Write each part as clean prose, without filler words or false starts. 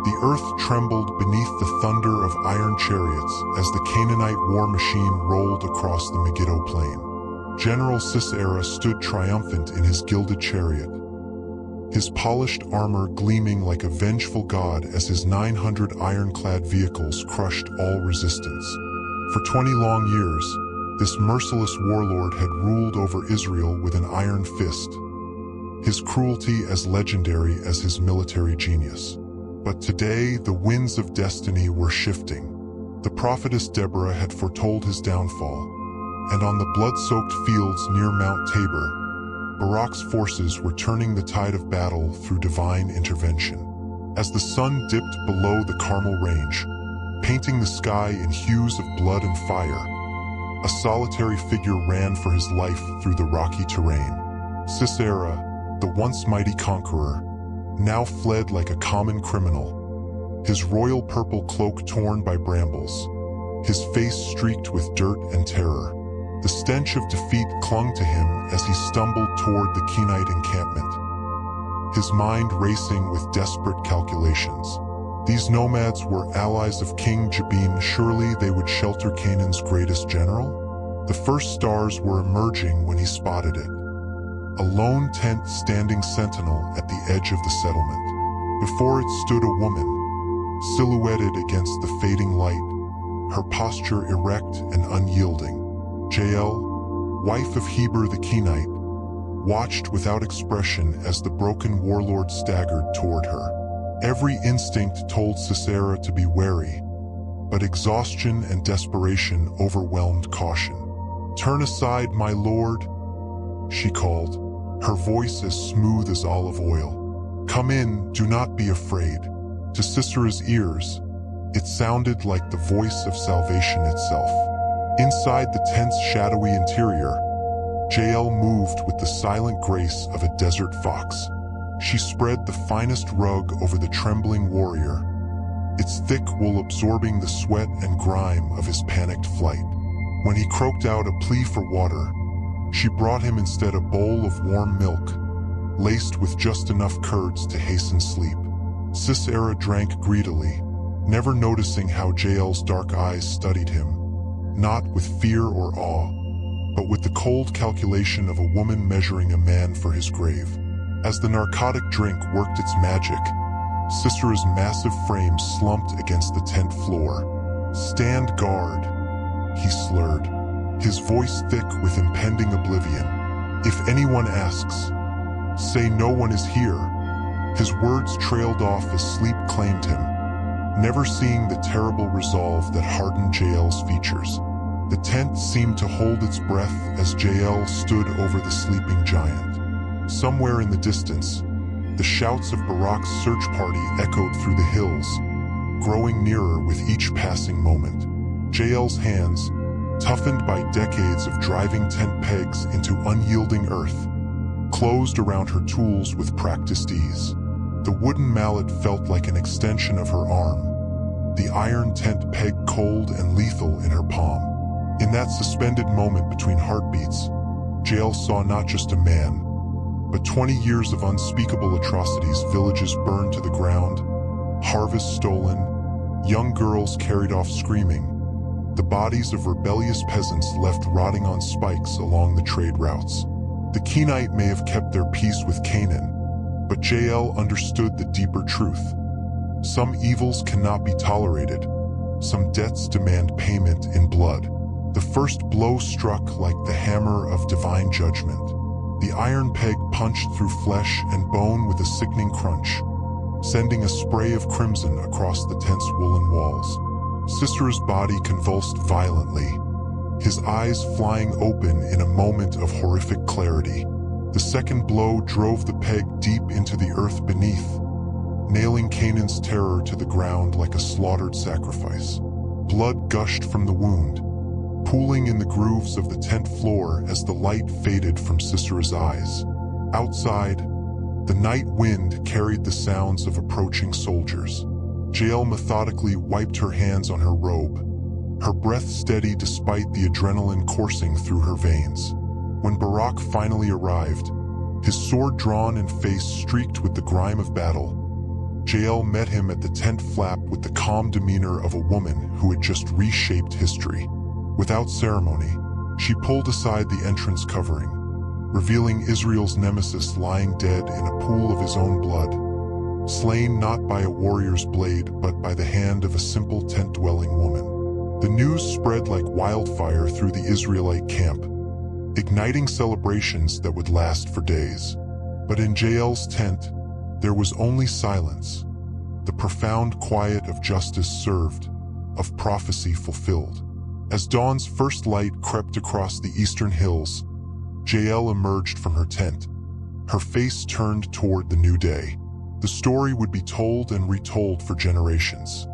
The earth trembled beneath the thunder of iron chariots as the Canaanite war machine rolled across the Megiddo plain. General Sisera stood triumphant in his gilded chariot, his polished armor gleaming like a vengeful god as his 900 ironclad vehicles crushed all resistance. For 20 long years, this merciless warlord had ruled over Israel with an iron fist, his cruelty as legendary as his military genius. But today, the winds of destiny were shifting. The prophetess Deborah had foretold his downfall, and on the blood-soaked fields near Mount Tabor, Barak's forces were turning the tide of battle through divine intervention. As the sun dipped below the Carmel range, painting the sky in hues of blood and fire, a solitary figure ran for his life through the rocky terrain. Sisera, the once mighty conqueror, now fled like a common criminal, his royal purple cloak torn by brambles, his face streaked with dirt and terror. The stench of defeat clung to him as he stumbled toward the Kenite encampment, his mind racing with desperate calculations. These nomads were allies of King Jabin. Surely they would shelter Canaan's greatest general? The first stars were emerging when he spotted it, a lone tent standing sentinel at the edge of the settlement. Before it stood a woman, silhouetted against the fading light, her posture erect and unyielding. Jael, wife of Heber the Kenite, watched without expression as the broken warlord staggered toward her. Every instinct told Sisera to be wary, but exhaustion and desperation overwhelmed caution. "Turn aside, my lord," she called, her voice as smooth as olive oil. "Come in, do not be afraid." To Sisera's ears, it sounded like the voice of salvation itself. Inside the tent's shadowy interior, Jael moved with the silent grace of a desert fox. She spread the finest rug over the trembling warrior, its thick wool absorbing the sweat and grime of his panicked flight. When he croaked out a plea for water, she brought him instead a bowl of warm milk, laced with just enough curds to hasten sleep. Sisera drank greedily, never noticing how Jael's dark eyes studied him, not with fear or awe, but with the cold calculation of a woman measuring a man for his grave. As the narcotic drink worked its magic, Sisera's massive frame slumped against the tent floor. "Stand guard," he slurred, his voice thick with impending oblivion. "If anyone asks, say no one is here." His words trailed off as sleep claimed him, never seeing the terrible resolve that hardened Jael's features. The tent seemed to hold its breath as Jael stood over the sleeping giant. Somewhere in the distance, the shouts of Barak's search party echoed through the hills, growing nearer with each passing moment. Jael's hands, toughened by decades of driving tent pegs into unyielding earth, closed around her tools with practiced ease. The wooden mallet felt like an extension of her arm, the iron tent peg cold and lethal in her palm. In that suspended moment between heartbeats, Jael saw not just a man, but 20 years of unspeakable atrocities. Villages burned to the ground, harvests stolen, young girls carried off screaming, the bodies of rebellious peasants left rotting on spikes along the trade routes. The Kenite may have kept their peace with Canaan, but Jael understood the deeper truth. Some evils cannot be tolerated. Some debts demand payment in blood. The first blow struck like the hammer of divine judgment. The iron peg punched through flesh and bone with a sickening crunch, sending a spray of crimson across the tent's woolen walls. Sisera's body convulsed violently, his eyes flying open in a moment of horrific clarity. The second blow drove the peg deep into the earth beneath, nailing Canaan's terror to the ground like a slaughtered sacrifice. Blood gushed from the wound, pooling in the grooves of the tent floor as the light faded from Sisera's eyes. Outside, the night wind carried the sounds of approaching soldiers. Jael methodically wiped her hands on her robe, her breath steady despite the adrenaline coursing through her veins. When Barak finally arrived, his sword drawn and face streaked with the grime of battle, Jael met him at the tent flap with the calm demeanor of a woman who had just reshaped history. Without ceremony, she pulled aside the entrance covering, revealing Israel's nemesis lying dead in a pool of his own blood, slain not by a warrior's blade but by the hand of a simple tent-dwelling woman. The news spread like wildfire through the Israelite camp, igniting celebrations that would last for days. But in Jael's tent, there was only silence, the profound quiet of justice served, of prophecy fulfilled. As dawn's first light crept across the eastern hills, Jael emerged from her tent, her face turned toward the new day. The story would be told and retold for generations.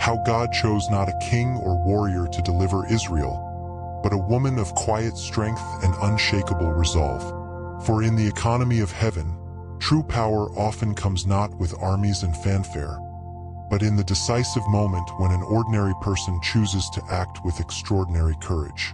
How God chose not a king or warrior to deliver Israel, but a woman of quiet strength and unshakable resolve. For in the economy of heaven, true power often comes not with armies and fanfare, but in the decisive moment when an ordinary person chooses to act with extraordinary courage.